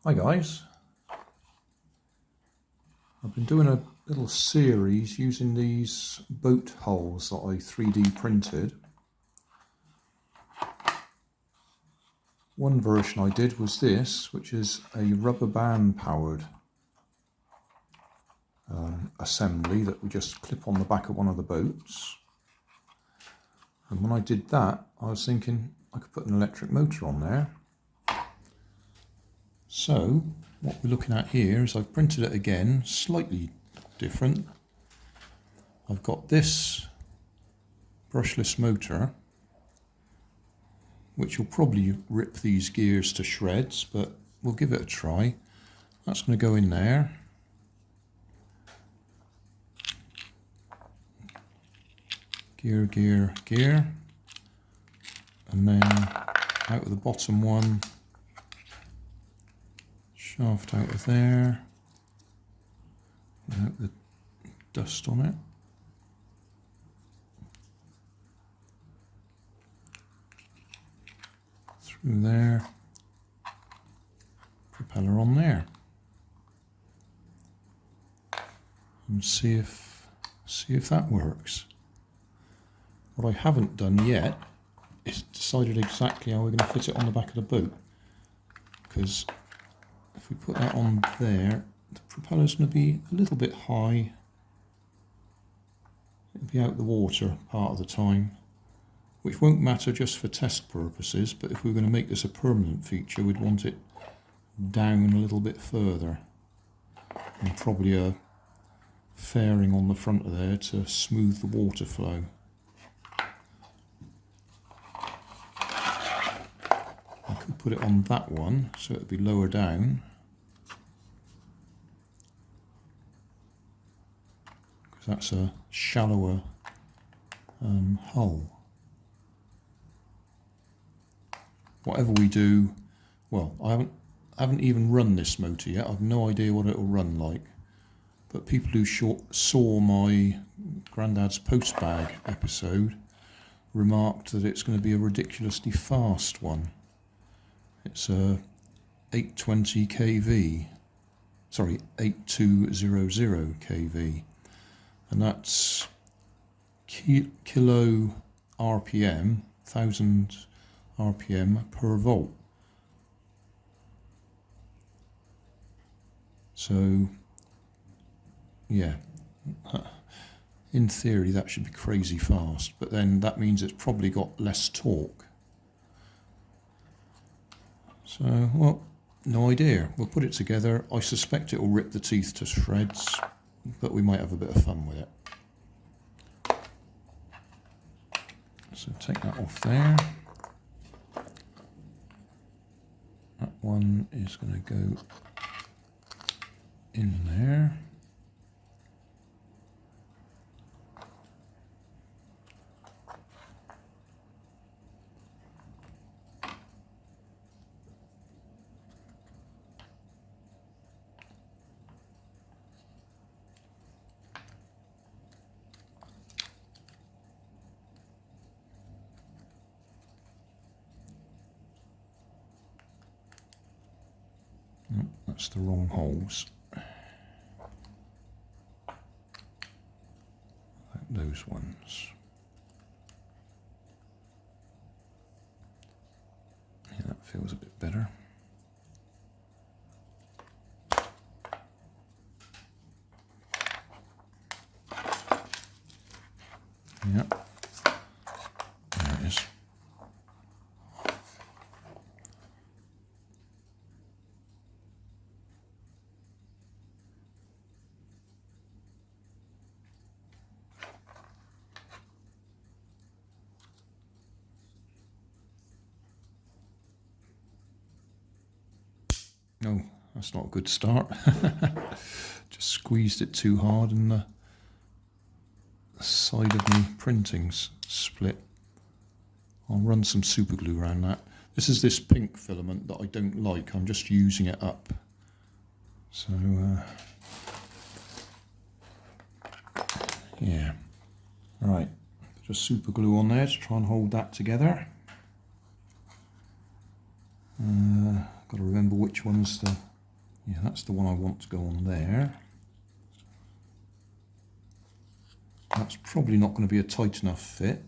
Hi guys, I've been doing a little series using these boat hulls that I 3D printed. One version I did was this, which is a rubber band powered assembly that we just clip on the back of one of the boats. And when I did that, I was thinking I could put an electric motor on there. So what we're looking at here is I've printed it again, slightly different. I've got this brushless motor, which will probably rip these gears to shreds, but we'll give it a try. That's going to go in there. Gear, gear, gear. And then out of the bottom one, shaft out of there, without the dust on it. Through there, propeller on there, and see if that works. What I haven't done yet is decided exactly how we're going to fit it on the back of the boat, because if we put that on there, the propeller's going to be a little bit high. It'll be out the water part of the time, which won't matter just for test purposes, but if we were going to make this a permanent feature, we'd want it down a little bit further, and probably a fairing on the front of there to smooth the water flow. I could put it on that one so it would be lower down, because that's a shallower hull. Whatever we do, well, I haven't even run this motor yet. I've no idea what it'll run like. But people who saw my Grandad's post bag episode remarked that it's going to be a ridiculously fast one. It's a 820 kV, sorry, 8200 kV, and that's kilo RPM, 1000 RPM per volt. So yeah, in theory that should be crazy fast, but then that means it's probably got less torque. So, well, no idea. We'll put it together. I suspect it will rip the teeth to shreds, but we might have a bit of fun with it. So take that off there. That one is going to go in there. Oh, that's the wrong holes. Those ones. Yeah, that feels a bit better. Yep. There it is. No, that's not a good start. Just squeezed it too hard and the side of my printing's split. I'll run some super glue around that. This is this pink filament that I don't like. I'm just using it up. So, yeah. Right, just super glue on there to try and hold that together. Got to remember which one's the Yeah, that's the one I want to go on there. That's probably not going to be a tight enough fit.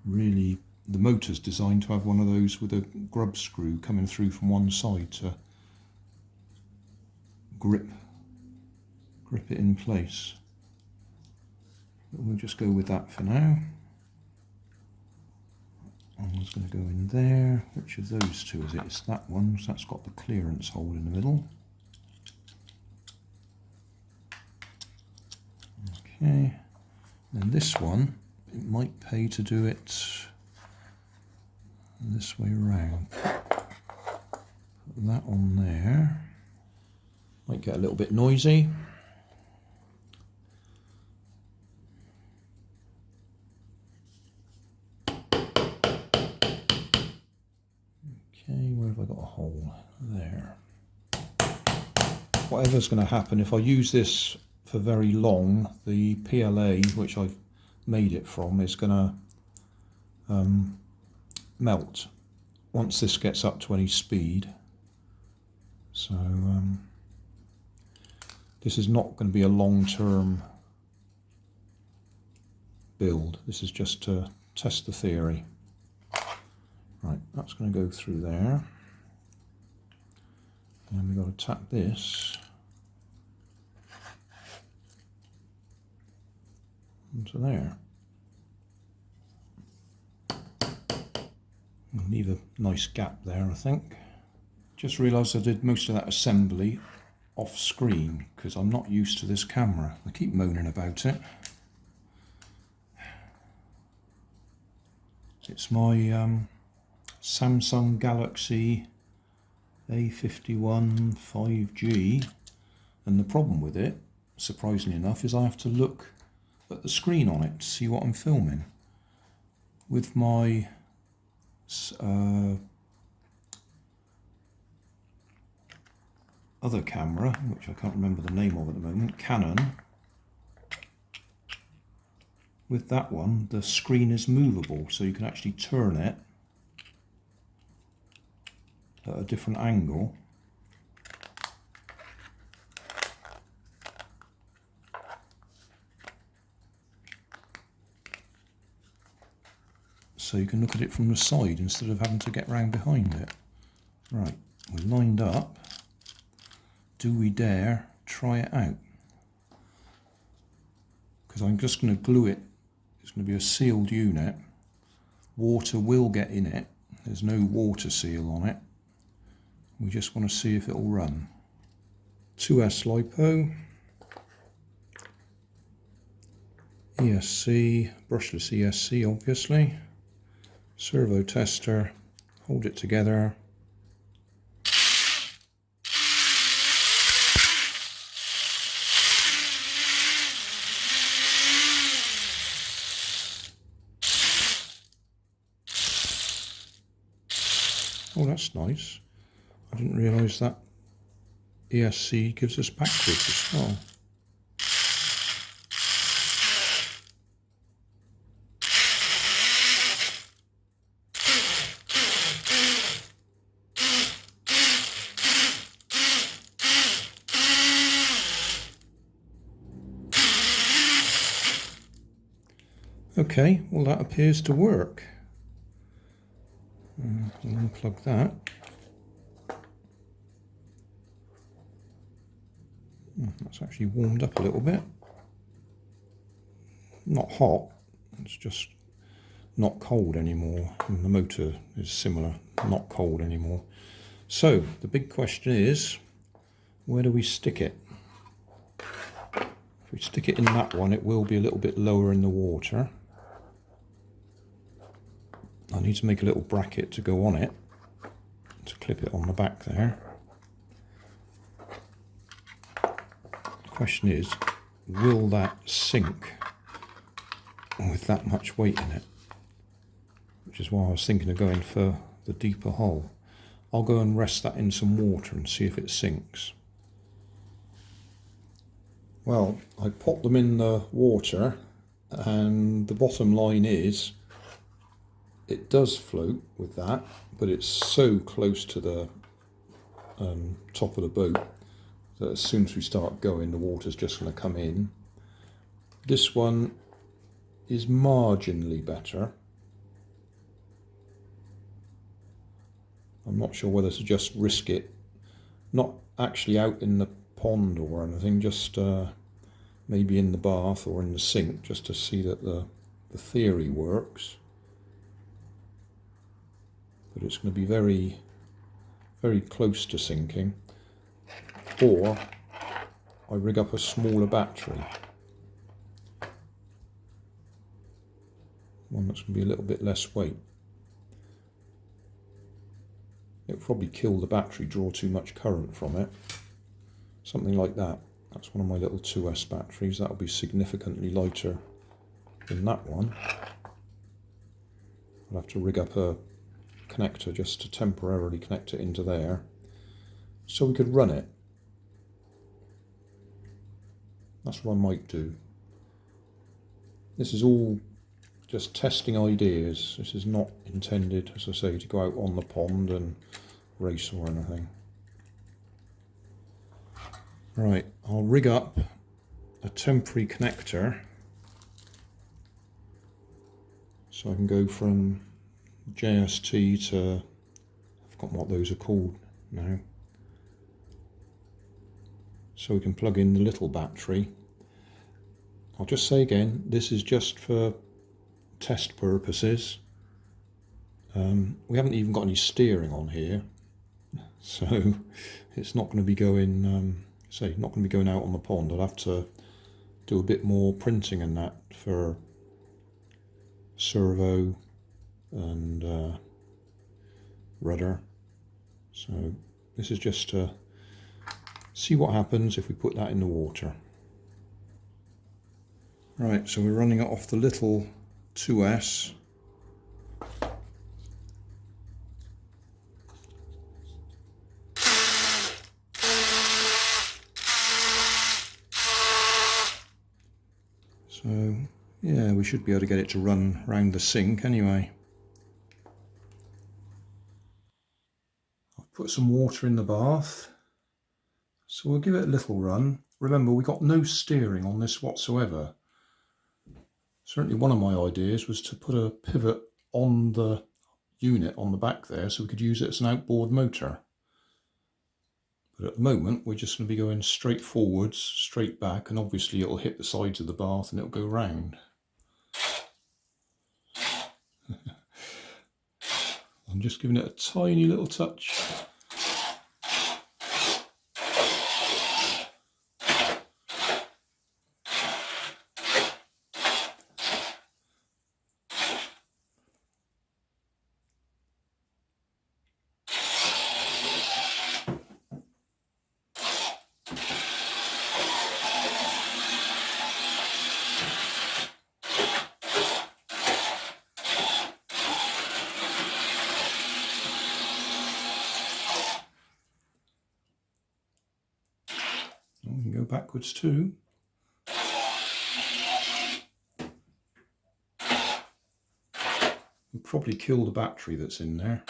Really, the motor's designed to have one of those with a grub screw coming through from one side to grip it in place. But we'll just go with that for now. One's going to go in there. Which of those two is it? It's that one, so that's got the clearance hole in the middle. Okay, and this one, it might pay to do it this way around. Put that on there. Might get a little bit noisy. Okay, where have I got a hole? There. Whatever's going to happen, if I use this for very long, the PLA, which I've made it from, is going to melt once this gets up to any speed. So this is not going to be a long-term build. This is just to test the theory. Right, that's going to go through there. And then we've got to tap this into there. I'll leave a nice gap there, I think. Just realised I did most of that assembly off screen because I'm not used to this camera. I keep moaning about it. It's my Samsung Galaxy A51 5G, and the problem with it, surprisingly enough, is I have to look at the screen on it to see what I'm filming. With my other camera, which I can't remember the name of at the moment, Canon, with that one the screen is movable, so you can actually turn it at a different angle. So you can look at it from the side instead of having to get round behind it. Right, we're lined up. Do we dare try it out? Because I'm just going to glue it. It's going to be a sealed unit. Water will get in it. There's no water seal on it. We just want to see if it'll run. 2S LiPo, ESC, brushless ESC obviously, servo tester, hold it together. Oh, that's nice. I didn't realise that ESC gives us backwards as well. Okay, well that appears to work. I'll unplug that. That's actually warmed up a little bit. Not hot, it's just not cold anymore. And the motor is similar, not cold anymore. So the big question is, where do we stick it? If we stick it in that one, it will be a little bit lower in the water. I need to make a little bracket to go on it, to clip it on the back there. The question is, will that sink with that much weight in it? Which is why I was thinking of going for the deeper hole. I'll go and rest that in some water and see if it sinks. Well, I popped them in the water And the bottom line is, it does float with that, but it's so close to the top of the boat that as soon as we start going, the water's just going to come in. This one is marginally better. I'm not sure whether to just risk it, not actually out in the pond or anything, just maybe in the bath or in the sink, just to see that the theory works. But it's going to be very, very close to sinking. Or I rig up a smaller battery, one that's going to be a little bit less weight. It'll probably kill the battery, draw too much current from it. Something like that. That's one of my little 2S batteries. That'll be significantly lighter than that one. I'll have to rig up a connector just to temporarily connect it into there, so we could run it. That's what I might do. This is all just testing ideas. This is not intended, as I say, to go out on the pond and race or anything. Right, I'll rig up a temporary connector so I can go from JST to, I've forgotten what those are called now. So we can plug in the little battery. I'll just say again, this is just for test purposes. We haven't even got any steering on here, so it's not going to be going, not going to be going out on the pond. I'll have to do a bit more printing and that for servo and rudder. So this is just to see what happens if we put that in the water. Right, so we're running it off the little 2S. So yeah, we should be able to get it to run round the sink anyway. I've put some water in the bath, so we'll give it a little run. Remember, we got no steering on this whatsoever. Certainly one of my ideas was to put a pivot on the unit on the back there so we could use it as an outboard motor. But at the moment we're just going to be going straight forwards, straight back, and obviously it'll hit the sides of the bath and it'll go round. I'm just giving it a tiny little touch. We can go backwards too. We'll probably kill the battery that's in there.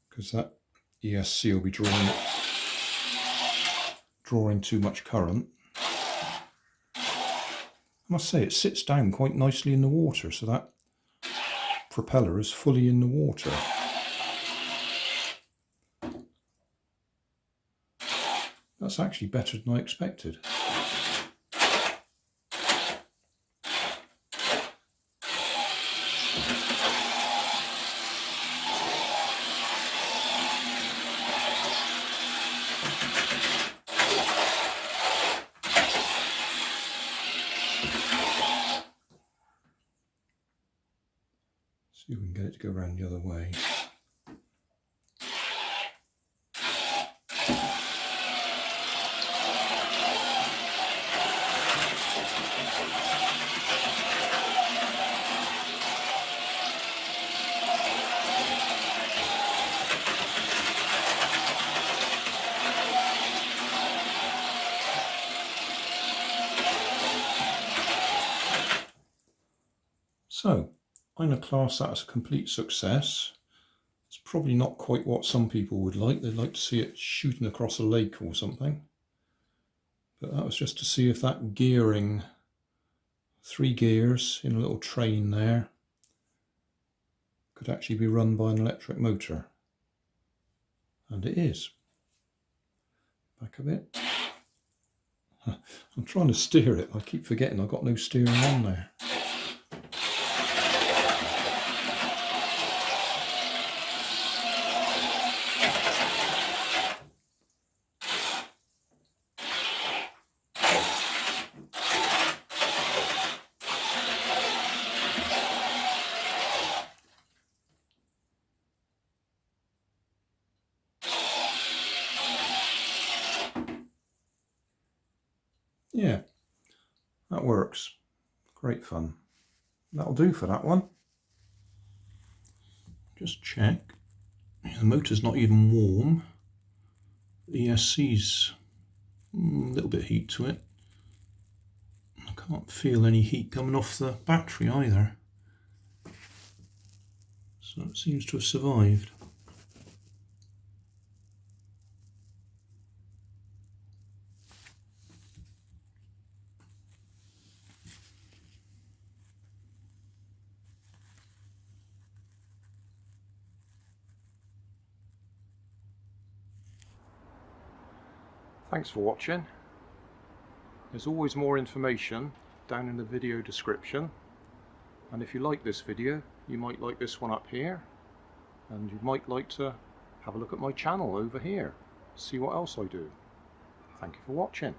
Because that ESC will be drawing too much current. I must say it sits down quite nicely in the water, so that propeller is fully in the water. That's actually better than I expected. See if we can get it to go around the other way. So I'm going to class that as a complete success. It's probably not quite what some people would like. They'd like to see it shooting across a lake or something. But that was just to see if that gearing, 3 gears in a little train there, could actually be run by an electric motor. And it is. Back a bit. I'm trying to steer it. I keep forgetting I've got no steering on there. Yeah, that works. Great fun. That'll do for that one. Just check. The motor's not even warm. The ESC's a little bit of heat to it. I can't feel any heat coming off the battery either. So it seems to have survived. Thanks for watching. There's always more information down in the video description, and if you like this video you might like this one up here, and you might like to have a look at my channel over here, see what else I do. Thank you for watching.